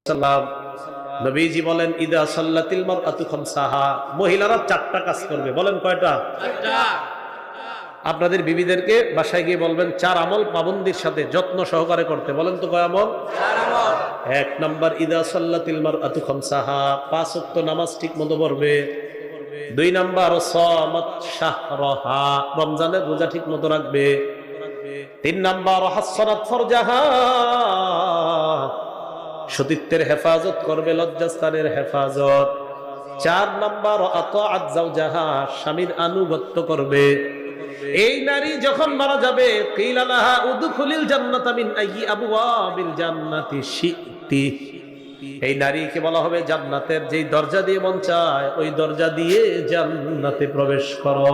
সাল্লাম নবীজি বলেন ইদা সাল্লাতিল মারআতু খামসাহা, মহিলারা চারটা কাজ করবে। বলেন কয়টা? চারটা। আপনাদের বিবিদেরকে বাসায় গিয়ে বলবেন চার আমল পাবন্দির সাথে যত্ন সহকারে করতে। বলেন তো কয় আমল? চার আমল। এক নাম্বার ইদা সাল্লাতিল মারআতু খামসাহা, পাঁচ ওয়াক্ত নামাজ ঠিকমতো পড়বে। দুই নাম্বার সামাত শাহরাহা, রমজানের রোজা ঠিকমতো রাখবে। তিন নাম্বার হাসসানাত ফারজাহা, সতীত্বের হেফাজত করবে, লজ্জাস্থানের হেফাজত। চার নাম্বার আতাআত যাওজাহা, স্বামীর আনুগত্য করবে। এই নারী যখন মারা যাবে কিলা লাহা উদখুলিল জান্নাতা মিন আইয়ি আবওয়াবিল জান্নাতি শি'তি, এই নারীকে বলা হবে জান্নাতের যেই দরজা দিয়ে মন চায় ওই দরজা দিয়ে জান্নাতে প্রবেশ করো।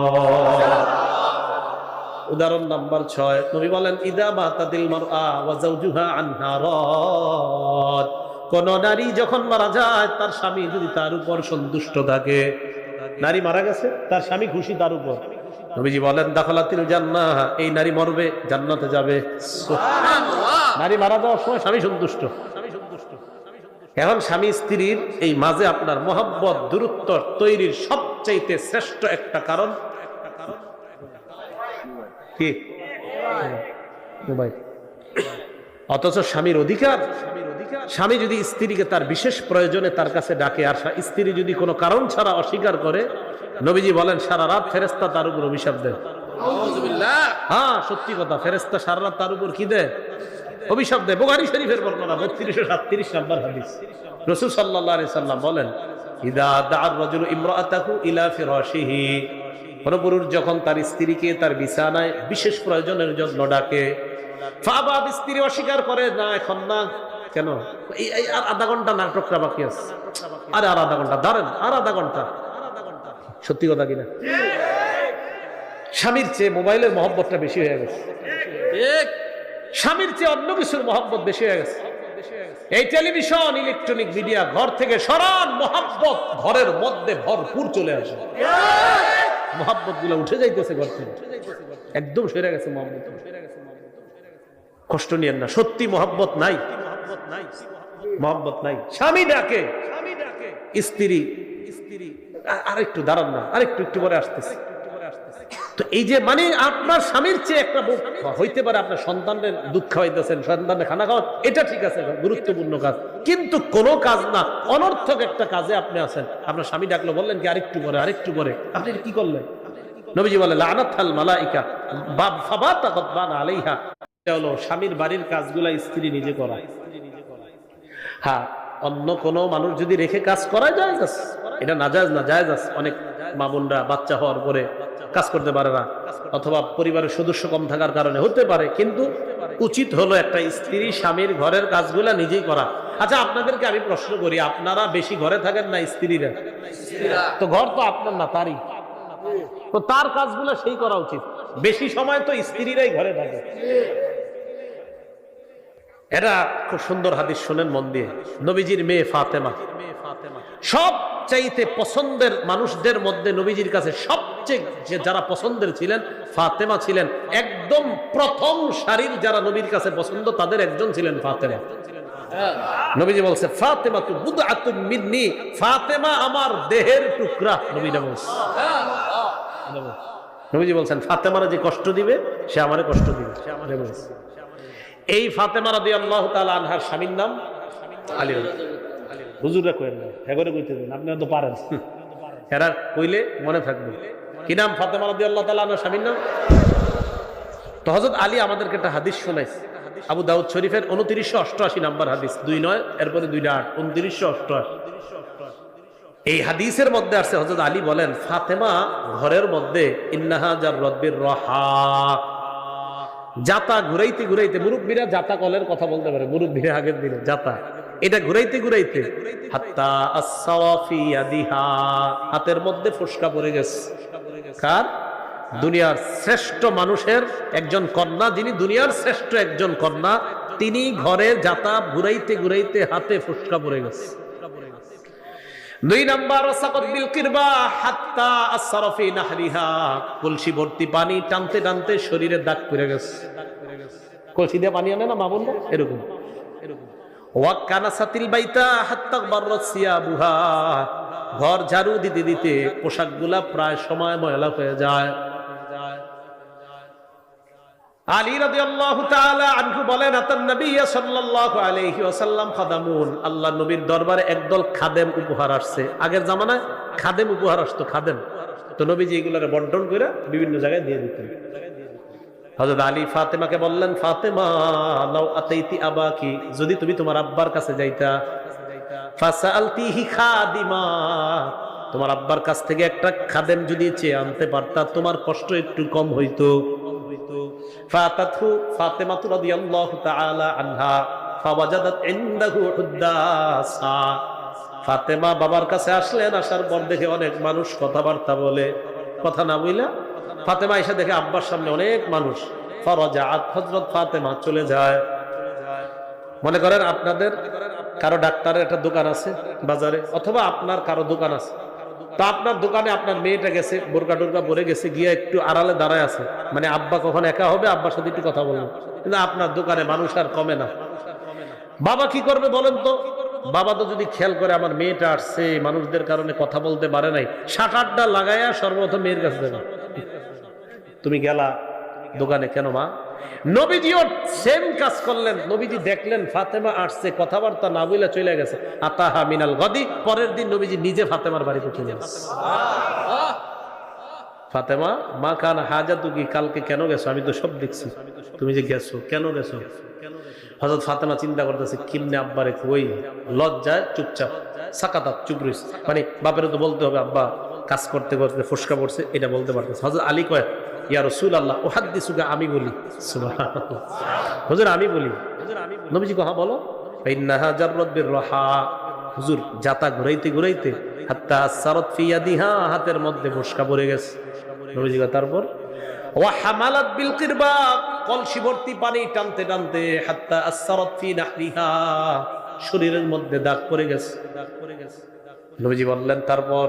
উদাহরণ নাম্বার 6, নবী বলেন ইদা মাতাতিল মারআ ওয়া যাওজুহা আনহা রাদ, কোন নারী যখন মারা যায় তার স্বামী যদি তার উপর সন্তুষ্ট থাকে, নারী মারা গেছে তার স্বামী খুশি তার উপর, নবীজি বলেন দাখালাতিল জান্নাহ, এই নারী মরবে জান্নাতে যাবে। সুবহানাল্লাহ। নারী মারা যাওয়ার সময় স্বামী সন্তুষ্ট। এখন স্বামী স্ত্রীর এই মাঝে আপনার মহব্বত দূরত্ব তৈরির সবচাইতে শ্রেষ্ঠ একটা কারণ কি? অথচ স্বামীর অধিকার, স্বামী যদি স্ত্রীকে তার বিশেষ প্রয়োজনে তার কাছে ডাকে আর স্ত্রী যদি কোনো কারণ ছাড়া অস্বীকার করে, নবীজি বলেন সারা রাত ফেরেশতা তার উপর অভিশাপ দেয়। হ্যাঁ, সত্যি কথা, ফেরেশতা সারা রাত তার উপর কি দেয়? অভিশাপ দেয়। বুখারী শরীফের বর্ণনা 3237 নম্বর হাদিস। রাসূল সাল্লাল্লাহু আলাইহি সাল্লাম বলেন ইদা দা'আর রাজুলু ইমরাআতাহু ইলা ফিরাশিহি, কোন পুরুষ যখন তার স্ত্রীকে তার বিছানায় বিশেষ প্রয়োজনের জন্য ডাকে, ফাবা, স্ত্রী অস্বীকার করে, না এখন না, কেন এই আর আধা ঘন্টা নাটকটা বাকি আছে, আরে আর আধা ঘন্টা দাঁড়ান, আর আধা ঘন্টা। সত্যি কথা কিনা? স্বামীর চেয়ে মোবাইলের মহব্বতটা বেশি হয়ে গেছে, স্বামীর চেয়ে অন্য কিছুর মহব্বত বেশি হয়ে গেছে। এই টেলিভিশন, ইলেকট্রনিক মিডিয়া ঘর থেকে সরান, মহব্বত ঘরের মধ্যে ভরপুর চলে আসে, মহব্বত গুলো উঠে যাইতেছে ঘর থেকে, একদম সরে গেছে মহব্বত। কষ্ট নিয়েন না, সত্যি মহব্বত নাই, মহব্বত নাই। স্বামী ডাকে স্ত্রী, আরেকটু দাঁড়ান না, আরেকটু একটু পরে আসতেছে। তো এই যে মানে আপনার স্বামীর চেয়ে একটা হইতে পারে আপনার সন্তানের দুধ খাওয়াইতেছেন, সন্তানের খানা খাওয়ান, এটা ঠিক আছে, গুরুত্বপূর্ণ কাজ, কিন্তু কোন কাজ না, অনর্থক একটা কাজে আপনি আছেন, আপনার স্বামী ডাকলো, বললেন কি আরেকটু পরে, আরেকটু পরে, আপনি কি করলেন? নবীজি বলে লানাতাল মালাইকা ফাবাতা গাদবানা আলাইহা, এটা হলো স্বামীর বাড়ির কাজগুলা স্ত্রী নিজে করা। হ্যাঁ, অন্য কোন মানুষ যদি রেখে কাজ করা যায়, এটা নাজায়েজ না, জায়েজ আছে। অনেক মা বোনরা বাচ্চা হওয়ার পরে কাজ করতে পারে না, অথবা পরিবারের সদস্য কম থাকার কারণে হতে পারে, কিন্তু উচিত হলো একটা স্ত্রী স্বামীর ঘরের কাজগুলা নিজেই করা। আচ্ছা, আপনাদেরকে আমি প্রশ্ন করি, আপনারা বেশি ঘরে থাকেন না স্ত্রীরা? তো ঘর তো আপনার না, তারই, তো তার কাজগুলো সেই করা উচিত। বেশি সময় তো স্ত্রীরাই ঘরে থাকে। এটা খুব সুন্দর হাদিস, শুনেন মন দিয়ে। নবীজির মেয়ে ফাতেমা, সবচাইতে পছন্দের মানুষদের মধ্যে নবীজির কাছে সবচেয়ে যারা পছন্দের ছিলেন ফাতেমা ছিলেন। একদম প্রথম সারির যারা নবীর কাছে পছন্দ তাদের একজন ছিলেন ফাতেমা। নবীজি বলছে ফাতেমা তু বুদআতুম মিন্নি, ফাতেমা আমার দেহের টুকরা। নবীজি বলছেন ফাতেমারা যে কষ্ট দিবে সে আমারে কষ্ট দিবে। এই ফাতেমা রাদিয়াল্লাহু তাআলা আনহার স্বামীর নাম আলী। হুজুররা কইেন না, হেগরে কইতে দেন, আপনারা তো পারেন, এরা কইলে মনে থাকবে। কি নাম ফাতেমা রাদিয়াল্লাহু তাআলা আনহার স্বামীর নাম? তো হযরত আলী আমাদেরকে একটা হাদিস শোনাইছে, আবু দাউদ শরীফের 2988 নম্বর হাদিস, 29 এরপরে 28, 2988। এই হাদিসের মধ্যে আছে হযরত আলী বলেন ফাতেমা ঘরের মধ্যে ইন্নাহা জাররাবির রাহা, জাতা ঘুরাইতে ঘুরাইতে, মুরব্বীরা জাতা কলের কথা বলতে পারে, মুরব্বীরা আগের দিনে জাতা, এটা ঘুরাইতে ঘুরাইতে হাত্তা আসসাওয়াফি ইয়াদিহা, হাতের মধ্যে ফোসকা পড়ে গেছে। কার? দুনিয়ার শ্রেষ্ঠ মানুষের একজন কন্যা, যিনি দুনিয়ার শ্রেষ্ঠ একজন কন্যা, তিনি ঘরে জাতা ঘুরাইতে ঘুরাইতে হাতে ফোসকা পড়ে গেছে। দুই নাম্বার সাকাত বিল কিরবা হাত্তা আসরা ফি নাহরিহা, কলসি ভর্তি পানি টানতে টানতে শরীরে দাগ পড়ে গেছে। কলসি দিয়ে পানি আনে না মা বোনরা, এরকম ওয়া কানাসাতিল বাইতা হাত্তা বাররাত সিয়াবুহা, ঘর ঝাড়ু দিতে দিতে পোশাকগুলা প্রায় সময় ময়লা হয়ে যায়। আলী রাদিয়াল্লাহু তাআলা আনহু বলেন, আতান নবী সাল্লাল্লাহু আলাইহি ওয়াসাল্লাম খাদামুন, আল্লাহর নবীর দরবারে একদল খাদেম উপহার আসছে। আগের জামানায় খাদেম উপহার আসতো, খাদেম। তো নবীজি এগুলোরে বন্টন করে বিভিন্ন জায়গায় দিয়ে দিতেন। হযরত আলী ফাতেমাকে বললেন, ফাতেমা লাউ আতাইতি আবাকি, যদি তুমি তোমার আব্বার কাছে যাইতা, ফাসালতিহি খাদিমা, তোমার আব্বার কাছ থেকে একটা খাদেম যদি চেয়ে আনতে পারতা, তোমার কষ্ট একটু কম হইতো। ফাতাতহু ফাতেমাতু রাদিয়াল্লাহু তাআলা আনহা ফাওয়াজাদাত ইনদাহু হুদ্দাসা, ফাতেমা বাবার কাছে আসলেন, আসার পর দেখে অনেক মানুষ কথাবার্তা বলে, কথা না বইলা ফাতেমা এসে দেখে আব্বার সামনে অনেক মানুষ। ফারাজাআত, হযরত ফাতেমা চলে যায়। মনে করেন আপনাদের কারো ডাক্তারের একটা দোকান আছে বাজারে, অথবা আপনার কারো দোকান আছে, তো আপনার দোকানে আপনার মেয়েটা গেছে, বোরকা টোরকা পরে গেছে, গিয়ে একটু আড়ালে দাঁড়ায় আছে, মানে আব্বা কখন একা হবে, আব্বার সাথে একটু কথা বলবো, কিন্তু আপনার দোকানে মানুষ আর কমে না। বাবা কি করবে বলেন তো? বাবা তো যদি খেয়াল করে আমার মেয়েটা আসছে, মানুষদের কারণে কথা বলতে পারে নাই, শাটারটা লাগাইয়া সর্বপ্রথম মেয়ের কাছে যাবে। তুমি গেলা দোকানে কেন মা? নবীজিও সেম কাজ করলেন। নবীজি দেখলেন ফাতেমা আসছে, কথাবার্তা না বলে চলে গেছে। আতাহা মিনাল গদি, পরের দিন নবীজি নিজে ফাতেমার বাড়িতে চলে গেছে। ফাতেমা, মা কান হাজাতু কি, কালকে কেন গেছো? আমি তো সব দেখছি, তুমি যে গেছো, কেন গেছো? হযরত ফাতেমা চিন্তা করতেছে কিমনে আব্বারে কই, লজ্জায় চুপচাপ সাকাতাত, চুপ রইছে, মানে বাপেরও তো বলতে হবে আব্বা কাজ করতে করতে ফসকা পড়ছে, এটা বলতে পারতেছে। হযরত আলী কয়, ইয়া রাসূলুল্লাহ উহাদ্দিসুকা, আমি বলি। সুবহানাল্লাহ, হুজুর আমি বলি। নবীজি কহা বলো। ইন্নাহা জাররাত বিররাহা, হুজুর জাতা ঘুরাইতে ঘুরাইতে হাত্তা সারাত ফি ইয়াদিহা, হাতের মধ্যে ফসকা পড়ে গেছে। নবীজি কয় তারপর, ওয়া হামালাত বিল কিরবা, কলসি ভর্তি পানি টানতে টানতে হাত্তা আসসারাত ফি নাহরিহা, শরীরের মধ্যে দাগ পড়ে গেছে। নবীজি বললেন তারপর,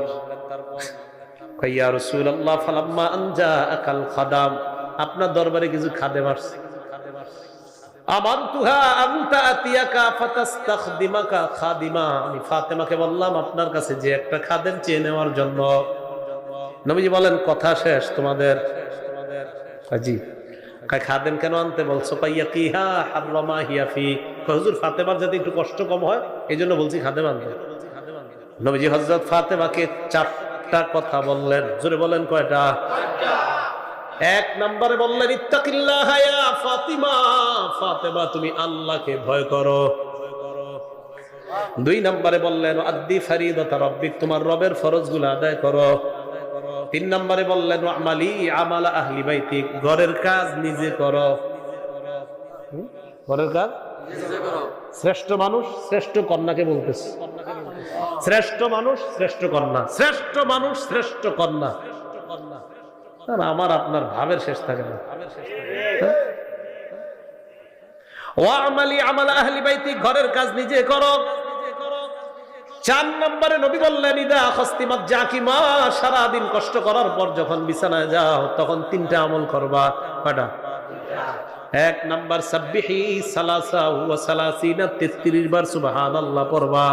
ইয়া রাসূলুল্লাহ ফালাম্মা আনজা আকাল খাদাম, আপনার দরবারে কিছু খাদেম আসছে। আমারতুহা আনতা আতিয়াকা ফাতাস্তাখদিমাকা খাদিমা, আমি ফাতেমাকে বললাম আপনার কাছে যে একটা খাদেম চেয়ে নেওয়ার জন্য। নবীজি বলেন কথা শেষ তোমাদের? জি। খাদেম কেন আনতে বলছো? পাইয়া কিহা হাররামা হিয়া ফি, হুজুর ফাতেমার যাতে একটু কষ্ট কম হয় এই জন্য বলছি খাদেম আনতে। নবীজি হযরত ফাতেমাকে চারটা কথা বললেন। জোরে বলেন কয়টা? এক নম্বরে বললেন ইত্তাকিল্লাহ ইয়া ফাতিমা, ফাতেমা তুমি আল্লাহকে ভয় করো। দুই নম্বরে বললেন আদ্দি ফারিদাতা রাব্বিক, তোমার রবের ফরজগুলো আদায় করো। তিন নম্বরে বললেন আমালি আমালা আহলি বাইতিক, ঘরের কাজ নিজে করো। ঘরের কাজ নিজে করো। শ্রেষ্ঠ মানুষ শ্রেষ্ঠ কন্যাকে বলতেছে, শ্রেষ্ঠ মানুষ শ্রেষ্ঠ কন্যা, শ্রেষ্ঠ মানুষ শ্রেষ্ঠ কন্যা। আমার আপনার ভাবের শেষ থাকে না। ওয়া আমালি আমালা আহলি বাইতিক, ঘরের কাজ নিজে করো। চার নম্বরে নবী বললেন ইদা খাস্তিমাত জাকিমা, সারাদিন কষ্ট করার পর যখন বিছানায় যাও তখন তিনটা আমল করবা। কয়টা? এক নাম্বার সাব্বিহি সালাসা ওয়া সালাসিনা, 33 বার সুবহানাল্লাহ পড়বা।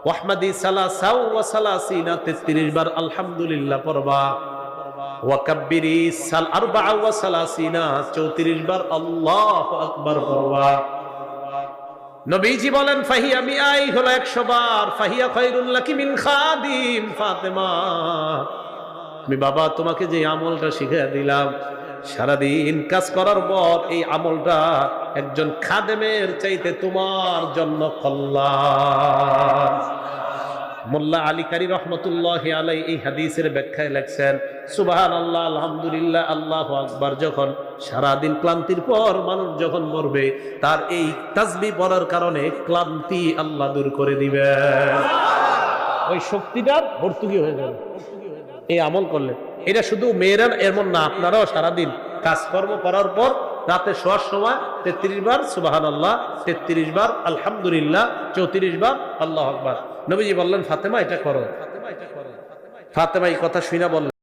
ওয়াহমাদি সালাসা ওয়া সালাসিনা, 33 বার আলহামদুলিল্লাহ পড়বা। ওয়া কাব্বিরি আরবা ওয়া সালাসিনা, 34 বার আল্লাহু আকবার পড়বা। নবীজি বলেন ফাহিয়া মিআই, হলো 100 বার। ফাহিয়া খায়রুল লাকি মিন খাদিম, ফাতেমা আমি বাবা তোমাকে যে আমলটা শিখিয়ে দিলাম, সারাদিন কাজ করার পর এই আমলটা একজন খাদেমের চাইতে তোমার জন্য কল্যাণ। মোল্লা আলী কারি রহমতুল্লাহি আলাইহি এই হাদিসের ব্যাখ্যায় লেখছেন সুবহানাল্লাহ আলহামদুলিল্লাহ আল্লাহু আকবার, যখন সারাদিন ক্লান্তির পর মানুষ যখন মরবে তার এই তাসবিহ পড়ার কারণে ক্লান্তি আল্লাহ দূর করে দিবেন, ওই শক্তিটা ভর্তুকি হয়ে যাবে এই আমল করলে। এটা শুধু মেয়েরা এমন না, আপনারাও সারাদিন কাজকর্ম করার পর রাতে শোয়ার সময় 33 বার সুবহানাল্লাহ, 33 বার আলহামদুলিল্লাহ, 34 বার আল্লাহু আকবার। নবীজি বললেন ফাতেমা এটা করো। ফাতেমা এই কথা শুনে বললেন